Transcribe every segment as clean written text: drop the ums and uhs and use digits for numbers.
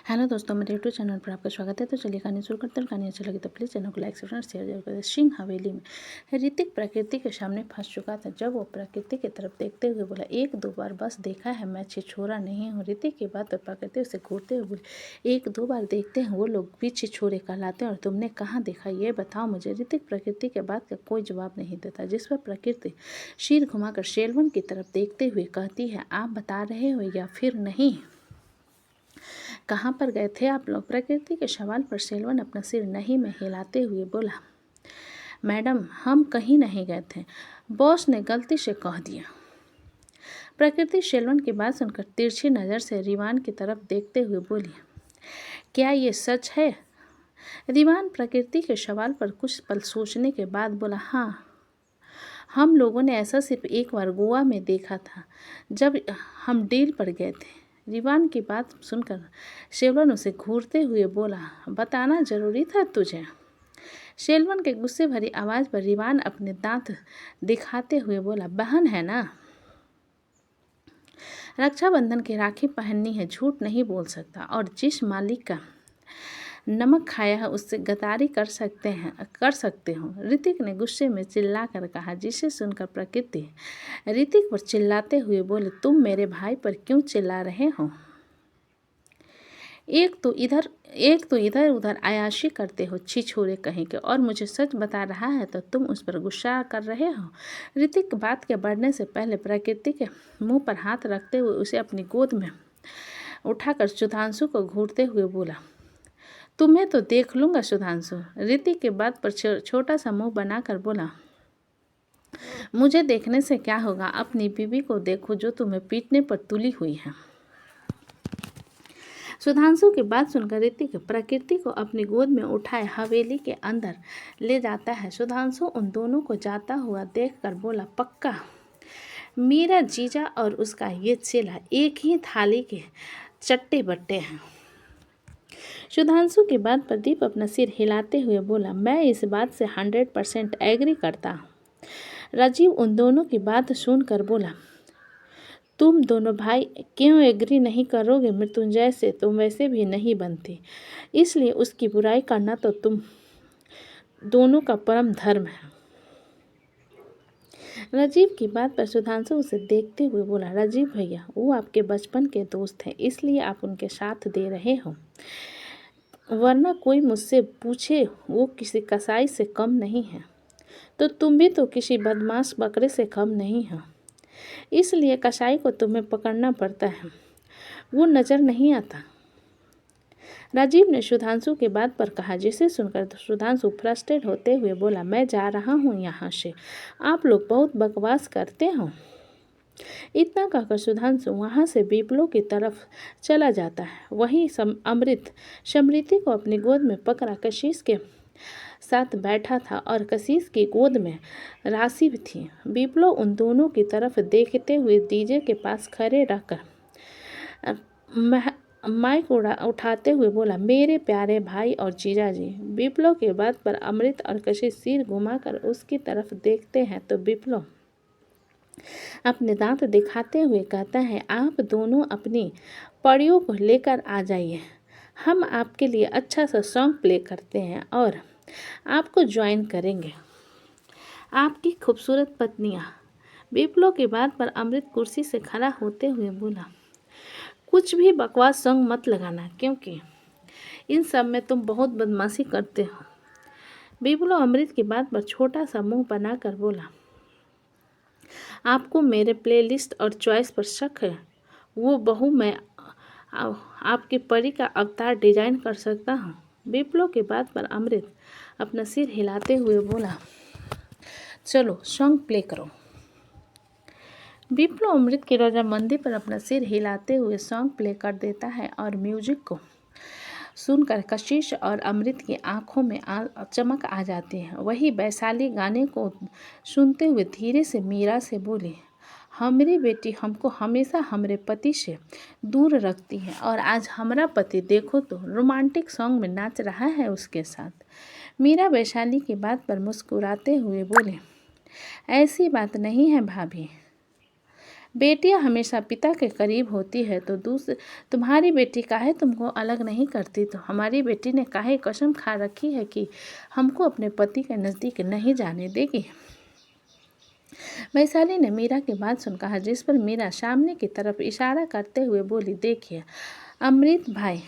Hello दोस्तों, मेरे YouTube channel पर आपका स्वागत है। तो चलिए कहानी शुरू करते हैं। कहानी अच्छी लगी तो प्लीज़ चैनल को लाइक शेयर जरूर करें। सिंह हवेली में ऋतिक प्रकृति के सामने फंस चुका था। जब वो प्रकृति की तरफ देखते हुए बोला, एक दो बार बस देखा है, मैं छिछोरा नहीं हूँ। ऋतिक की बात पर प्रकृति उसे घूरते हुए बोली, एक दो बार देखते हैं वो लोग भी छिछोरे कहलाते हैं, और तुमने कहाँ देखा ये बताओ मुझे। ऋतिक प्रकृति के बात का कोई जवाब नहीं देता, जिस पर प्रकृति सिर घुमाकर शेरवन की तरफ देखते हुए कहती है, आप बता रहे हो या फिर नहीं? कहाँ पर गए थे आप लोग? प्रकृति के सवाल पर सेल्वन अपना सिर नहीं में हिलाते हुए बोला, मैडम हम कहीं नहीं गए थे, बॉस ने गलती से कह दिया। प्रकृति सेल्वन की बात सुनकर तिरछी नज़र से रिवान की तरफ देखते हुए बोली, क्या ये सच है? रिवान प्रकृति के सवाल पर कुछ पल सोचने के बाद बोला, हाँ, हम लोगों ने ऐसा सिर्फ एक बार गोवा में देखा था, जब हम डील पर गए थे। रिवान की बात सुनकर शेल्वन उसे घूरते हुए बोला, बताना जरूरी था तुझे? शेल्वन के गुस्से भरी आवाज़ पर रिवान अपने दांत दिखाते हुए बोला, बहन है ना, रक्षाबंधन की राखी पहननी है, झूठ नहीं बोल सकता, और जिस मालिक का नमक खाया है उससे गद्दारी कर सकते हो। ऋतिक ने गुस्से में चिल्लाकर कहा, जिसे सुनकर प्रकृति ऋतिक पर चिल्लाते हुए बोले, तुम मेरे भाई पर क्यों चिल्ला रहे हो? एक तो इधर उधर अय्याशी करते हो, छिछोरे कहीं के, और मुझे सच बता रहा है तो तुम उस पर गुस्सा कर रहे हो। ऋतिक बात के बढ़ने से पहले प्रकृति के मुंह पर हाथ रखते हुए उसे अपनी गोद में उठाकर सुधांशु को घूरते हुए बोला, तुम्हें तो देख लूंगा सुधांशु। ऋतिक के बात पर छोटा सा मुंह बनाकर बोला, मुझे देखने से क्या होगा, अपनी बीवी को देखो जो तुम्हें पीटने पर तुली हुई है। सुधांशु की बात सुनकर ऋतिक प्रकृति को अपनी गोद में उठाए हवेली के अंदर ले जाता है। सुधांशु उन दोनों को जाता हुआ देखकर बोला, पक्का मेरा जीजा और उसका ये चेला एक ही थाली के चट्टे बट्टे हैं। सुधांशु की बात पर दीप अपना सिर हिलाते हुए बोला, मैं इस बात से 100% एग्री करता हूँ। राजीव उन दोनों की बात सुनकर बोला, तुम दोनों भाई क्यों एग्री नहीं करोगे? मृत्युंजय से तुम वैसे भी नहीं बनती, इसलिए उसकी बुराई करना तो तुम दोनों का परम धर्म है। राजीव की बात पर सुधांशु उसे देखते हुए बोला, राजीव भैया वो आपके बचपन के दोस्त हैं, इसलिए आप उनके साथ दे रहे हो, वरना कोई मुझसे पूछे वो किसी कसाई से कम नहीं है, तो तुम भी तो किसी बदमाश बकरे से कम नहीं हो, इसलिए कसाई को तुम्हें पकड़ना पड़ता है, वो नज़र नहीं आता। राजीव ने सुधांशु के बात पर कहा, जिसे सुनकर सुधांशु फ्रस्ट्रेट होते हुए बोला, मैं जा रहा हूँ यहाँ से, आप लोग बहुत बकवास करते हो। इतना कहकर सुधांशु वहाँ से बीपलों की तरफ चला जाता है। वहीं अमृत समृति को अपनी गोद में पकड़ा कशिश के साथ बैठा था, और कशिश की गोद में राशि भी थी। बीपलो उन दोनों की तरफ देखते हुए डीजे के पास खड़े रहकर माइक उठाते हुए बोला, मेरे प्यारे भाई और जीजा जी। बीपलो के बात पर अमृत और कशिश सिर घुमाकर उसकी तरफ देखते हैं तो बीपलो अपने दांत दिखाते हुए कहता है, आप दोनों अपनी परियों को लेकर आ जाइए, हम आपके लिए अच्छा सा सॉन्ग प्ले करते हैं और आपको ज्वाइन करेंगे, आपकी खूबसूरत पत्नियाँ। बीपलो की बात पर अमृत कुर्सी से खड़ा होते हुए बोला, कुछ भी बकवास सॉन्ग मत लगाना, क्योंकि इन सब में तुम बहुत बदमाशी करते हो। बीपलो अमृत की बात पर छोटा सा मुंह बनाकर बोला, आपको मेरे प्लेलिस्ट और चॉइस पर शक है? वो बहू मैं आपकी परी का अवतार डिजाइन कर सकता हूँ। बीपलो की बात पर अमृत अपना सिर हिलाते हुए बोला, चलो सॉन्ग प्ले करो। बीपलो अमृत की रजामंदी पर अपना सिर हिलाते हुए सॉन्ग प्ले कर देता है, और म्यूजिक को सुनकर कशिश और अमृत की आंखों में चमक आ जाती है। वही वैशाली गाने को सुनते हुए धीरे से मीरा से बोली, हमारी बेटी हमको हमेशा हमारे पति से दूर रखती है, और आज हमारा पति देखो तो रोमांटिक सॉन्ग में नाच रहा है उसके साथ। मीरा वैशाली की बात पर मुस्कुराते हुए बोले, ऐसी बात नहीं है भाभी, बेटियां हमेशा पिता के करीब होती है तो तुम्हारी बेटी काहे तुमको अलग नहीं करती, तो हमारी बेटी ने काहे कसम खा रखी है कि हमको अपने पति के नज़दीक नहीं जाने देगी। वैशाली ने मीरा की बात सुन कहा, जिस पर मीरा सामने की तरफ इशारा करते हुए बोली, देखिए अमृत भाई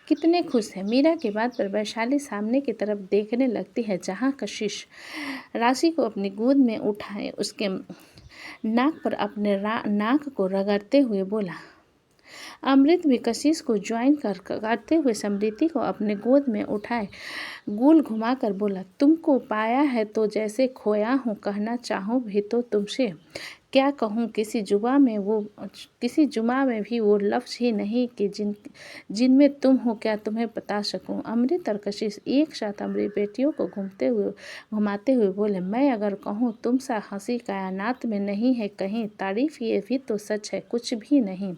कितने खुश हैं। मीरा की बात पर वैशाली सामने की तरफ देखने लगती है, जहाँ कशिश राशि को अपनी गोद में उठाए उसके नाक पर अपने नाक को रगड़ते हुए बोला। अमृत भी कशिश को ज्वाइन करते हुए समृद्धि को अपने गोद में उठाए गोल घुमाकर बोला, तुमको पाया है तो जैसे खोया हूँ, कहना चाहूँ भी तो तुमसे क्या कहूँ, किसी जुमा में भी वो लफ्ज़ ही नहीं कि जिनमें तुम हो क्या तुम्हें बता सकूं। अमृत और कशिश एक साथ अमृत बेटियों को घुमाते हुए बोले, मैं अगर कहूँ तुम सा हंसी कायनात में नहीं है कहीं, तारीफ ये भी तो सच है कुछ भी नहीं।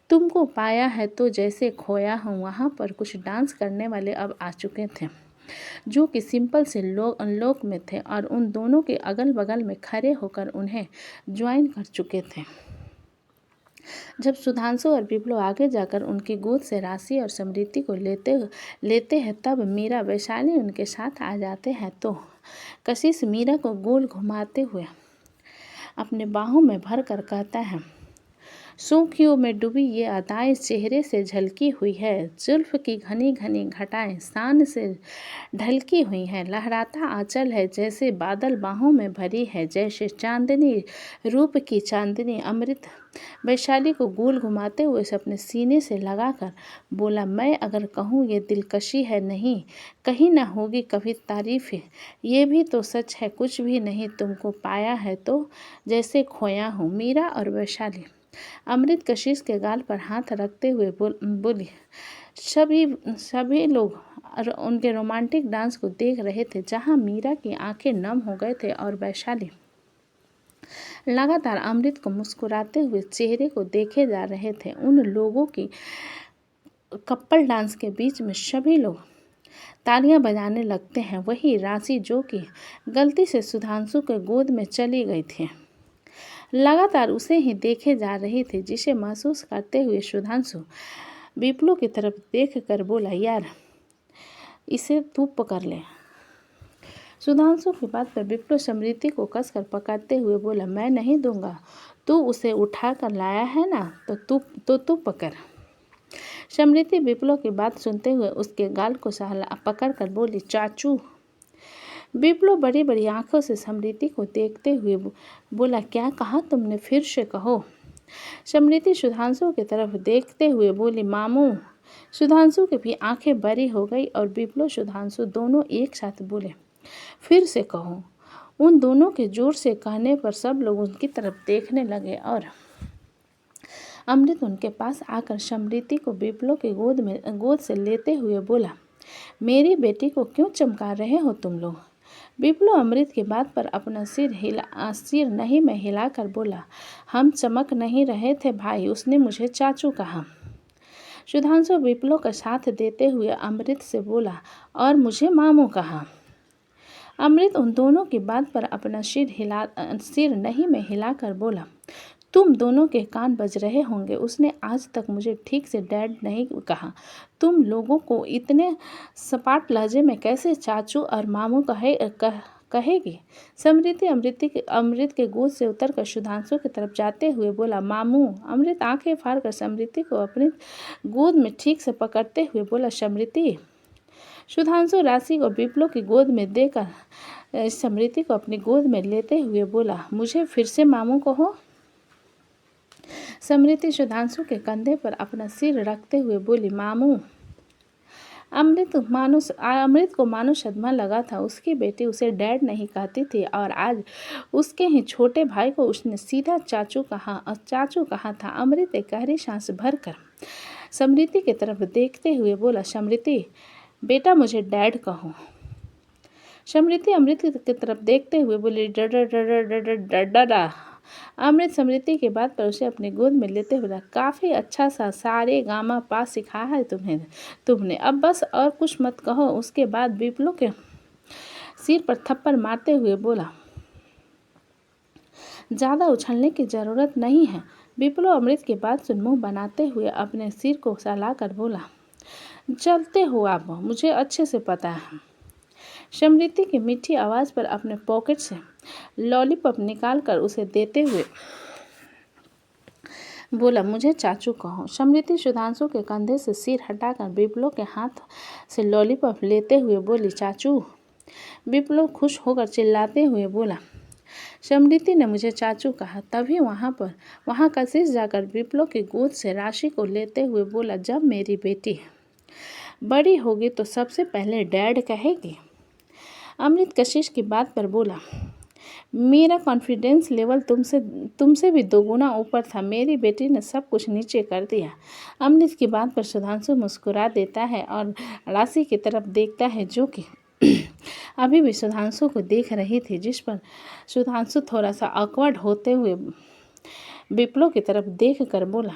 तुमको पाया है तो जैसे खोया हूँ। वहाँ पर कुछ डांस करने वाले अब आ चुके थे, जो कि सिंपल से लोक में थे और उन दोनों के अगल बगल में खड़े होकर उन्हें ज्वाइन कर चुके थे। जब सुधांशु और विप्लो आगे जाकर उनकी गोद से राशि और समृद्धि को लेते हैं, तब मीरा वैशाली उनके साथ आ जाते हैं तो कशिश मीरा को गोल घुमाते हुए अपने बाहों में भर कर कहता है, सूखियों में डूबी ये अदाएं चेहरे से झलकी हुई है, जुल्फ की घनी घनी घटाएं शान से ढलकी हुई हैं, लहराता आंचल है जैसे बादल बाहों में भरी है, जैसे चांदनी रूप की चांदनी। अमृत वैशाली को गोल घुमाते हुए अपने सीने से लगाकर बोला, मैं अगर कहूँ ये दिलकशी है नहीं, कहीं ना होगी कभी तारीफ है, ये भी तो सच है कुछ भी नहीं। तुमको पाया है तो जैसे खोया हूँ। मीरा और वैशाली अमृत कशिश के गाल पर हाथ रखते हुए बोली। सभी लोग उनके रोमांटिक डांस को देख रहे थे, जहां मीरा की आंखें नम हो गए थे और वैशाली लगातार अमृत को मुस्कुराते हुए चेहरे को देखे जा रहे थे। उन लोगों की कपल डांस के बीच में सभी लोग तालियां बजाने लगते हैं। वही राशि, जो कि गलती से सुधांशु के गोद में चली गई थी, लगातार उसे ही देखे जा रही थी, जिसे महसूस करते हुए सुधांशु विप्लो की तरफ देख कर बोला, यार इसे तू पकड़ ले। सुधांशु की बात पर विप्लो समृद्धि को कसकर पकड़ते हुए बोला, मैं नहीं दूंगा, तू उसे उठा कर लाया है ना, तो तू पकड़। समृद्धि विप्लो की बात सुनते हुए उसके गाल को पकड़ कर बोली, चाचू। विप्लो बड़ी बड़ी आंखों से समृद्धि को देखते हुए बोला, क्या कहा तुमने, फिर से कहो। समृद्धि सुधांशु की तरफ देखते हुए बोली, मामू। सुधांशु की भी आंखें बड़ी हो गई और विप्लो सुधांशु दोनों एक साथ बोले, फिर से कहो। उन दोनों के जोर से कहने पर सब लोग उनकी तरफ देखने लगे और अमृत उनके पास आकर समृद्धि को विप्लो के गोद से लेते हुए बोला, मेरी बेटी को क्यों चमका रहे हो तुम लोग। विप्लो अमृत की बात पर अपना सिर नहीं में हिलाकर बोला, हम चमक नहीं रहे थे भाई, उसने मुझे चाचू कहा। सुधांशु विप्लो का साथ देते हुए अमृत से बोला, और मुझे मामू कहा। अमृत उन दोनों की बात पर अपना सिर नहीं में हिलाकर बोला, तुम दोनों के कान बज रहे होंगे, उसने आज तक मुझे ठीक से डैड नहीं कहा। तुम लोगों को इतने सपाट लहजे में कैसे चाचू और मामू कहेगी। समृद्धि अमृत के गोद से उतरकर सुधांशु की तरफ जाते हुए बोला, मामू। अमृत आंखें फाड़कर समृद्धि को अपनी गोद में ठीक से पकड़ते हुए बोला, समृद्धि। सुधांशु राशि को विप्लो की गोद में देकर समृद्धि को अपनी गोद में लेते हुए बोला, मुझे फिर से मामू कहो। समृद्धि सुधांशु के कंधे पर अपना सिर रखते हुए बोली, मामू। अमृत को मानो सदमा लगा था। उसकी बेटी उसे डैड नहीं कहती थी और आज उसके ही छोटे भाई को उसने सीधा चाचू कहा था। अमृत एक गहरी सांस भरकर समृद्धि की तरफ देखते हुए बोला, समृद्धि बेटा मुझे डैड कहो। समृद्धि अमृत की तरफ देखते हुए बोली, डा। अमृत समृद्धि की बात पर उसे अपनी गोद में लेते हुए, काफ़ी अच्छा सा सारे गामा पा सिखाया है तुमने, अब बस और कुछ मत कहो। उसके बाद विप्लो के सिर पर थप्पड़ मारते हुए बोला, ज़्यादा उछलने की ज़रूरत नहीं है। विप्लो अमृत की बात सुन मुँह बनाते हुए अपने सिर को सहलाकर बोला, चलते हो आप, मुझे अच्छे से पता है। समृति की मीठी आवाज़ पर अपने पॉकेट से लॉलीपॉप निकालकर उसे देते हुए बोला, मुझे चाचू कहो। समृति सुधांशु के कंधे से सिर हटाकर विप्लो के हाथ से लॉलीपॉप लेते हुए बोली, चाचू। विप्लो खुश होकर चिल्लाते हुए बोला, समृति ने मुझे चाचू कहा। तभी वहाँ कशिश जाकर विप्लो की गोद से राशि को लेते हुए बोला, जब मेरी बेटी बड़ी होगी तो सबसे पहले डैड कहेगी। अमृत कशिश की बात पर बोला, मेरा कॉन्फिडेंस लेवल तुमसे भी 2 गुना ऊपर था। मेरी बेटी ने सब कुछ नीचे कर दिया। अमृत की बात पर सुधांशु मुस्कुरा देता है और राशि की तरफ देखता है, जो कि अभी भी सुधांशु को देख रही थी, जिस पर सुधांशु थोड़ा सा ऑकवर्ड होते हुए विप्लो की तरफ देख कर बोला,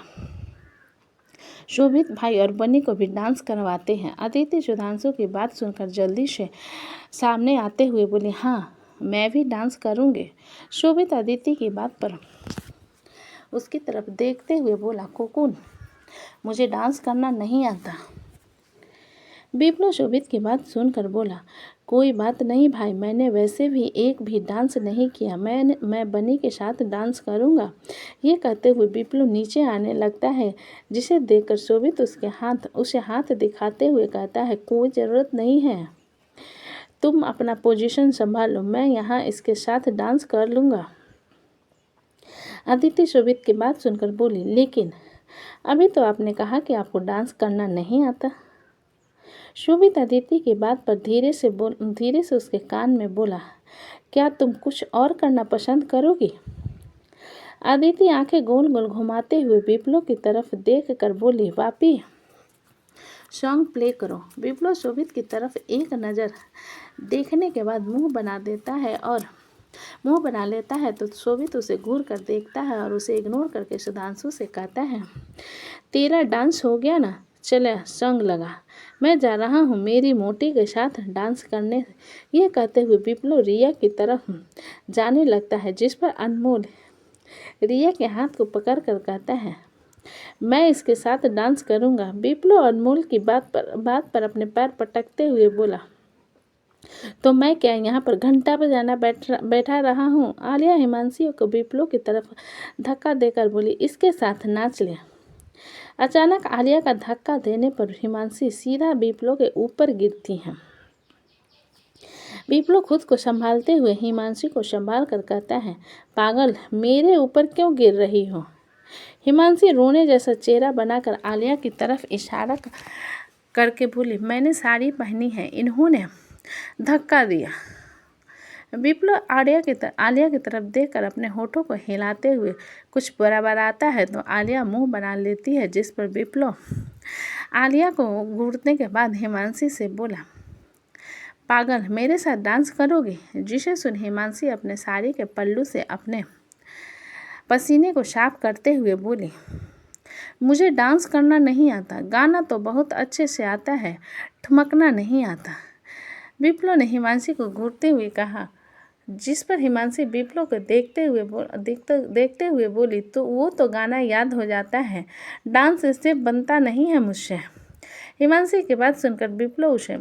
शोभित भाई और बनी को भी डांस करवाते हैं। अदिति सुधांशु की बात सुनकर जल्दी से सामने आते हुए बोली, हाँ मैं भी डांस करूँगी। शोभित अदिति की बात पर उसकी तरफ देखते हुए बोला, कोकुन मुझे डांस करना नहीं आता। विप्लो शोभित की बात सुनकर बोला, कोई बात नहीं भाई, मैंने वैसे भी एक भी डांस नहीं किया। मैं बनी के साथ डांस करूँगा। ये कहते हुए विप्लो नीचे आने लगता है, जिसे देखकर शोभित उसे हाथ दिखाते हुए कहता है, कोई ज़रूरत नहीं है, तुम अपना पोजीशन संभालो, मैं यहाँ इसके साथ डांस कर लूँगा। अदिति शोभित की बात सुनकर बोली, लेकिन अभी तो आपने कहा कि आपको डांस करना नहीं आता। शोभित अदिति की बात पर धीरे से उसके कान में बोला, क्या तुम कुछ और करना पसंद करोगी? अदिति आंखें गोल गोल घुमाते हुए विप्लो की तरफ देख कर बोली, वापी सॉन्ग प्ले करो। विप्लो शोभित की तरफ एक नज़र देखने के बाद मुंह बना लेता है तो शोभित उसे घूर कर देखता है और उसे इग्नोर करके सुधांशु से कहता है, तेरा डांस हो गया ना, चले सॉन्ग लगा, मैं जा रहा हूँ मेरी मोटी के साथ डांस करने। यह कहते हुए विप्लो रिया की तरफ जाने लगता है, जिस पर अनमोल रिया के हाथ को पकड़ कर कहता है, मैं इसके साथ डांस करूँगा। विप्लो अनमोल की बात पर अपने पैर पटकते हुए बोला, तो मैं क्या यहाँ पर घंटा बजाना बैठा रहा हूँ? आलिया हिमांशी को विप्लो की तरफ धक्का देकर बोली, इसके साथ नाच ले। अचानक आलिया का धक्का देने पर हिमांशी सीधा विप्लो के ऊपर गिरती हैं। विप्लो खुद को संभालते हुए हिमांशी को संभाल कर कहता है, पागल, मेरे ऊपर क्यों गिर रही हो? हिमांशी रोने जैसा चेहरा बनाकर आलिया की तरफ इशारा करके बोली, मैंने साड़ी पहनी है, इन्होंने धक्का दिया। विप्लो आलिया की तरफ देखकर अपने होठों को हिलाते हुए कुछ बड़बड़ाता है तो आलिया मुंह बना लेती है, जिस पर विप्लो आलिया को घूरने के बाद हिमांशी से बोला, पागल, मेरे साथ डांस करोगी? जिसे सुन हिमांशी अपने साड़ी के पल्लू से अपने पसीने को साफ करते हुए बोली, मुझे डांस करना नहीं आता, गाना तो बहुत अच्छे से आता है, ठुमकना नहीं आता। विप्लो ने हिमांशी को घूरते हुए कहा, जिस पर हिमांशी विप्लो को देखते हुए बोली, तो वो तो गाना याद हो जाता है, डांस स्टेप बनता नहीं है मुझसे। हिमांशी की बात सुनकर विप्लो उसे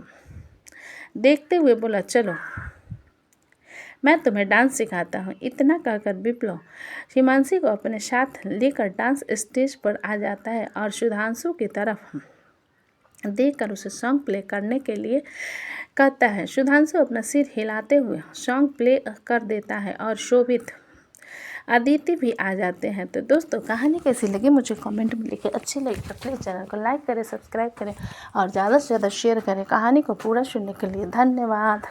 देखते हुए बोला, चलो मैं तुम्हें डांस सिखाता हूँ। इतना कहकर विप्लो हिमांशी को अपने साथ लेकर डांस स्टेज पर आ जाता है और सुधांशु की तरफ देखकर उसे सॉन्ग प्ले करने के लिए कहता है। सुधांशु अपना सिर हिलाते हुए सॉन्ग प्ले कर देता है और शोभित अदिति भी आ जाते हैं। तो दोस्तों, कहानी कैसी लगी मुझे कमेंट में लिखें। अच्छी लगी तो प्लीज़ चैनल को लाइक करें, सब्सक्राइब करें और ज़्यादा से ज़्यादा शेयर करें। कहानी को पूरा सुनने के लिए धन्यवाद।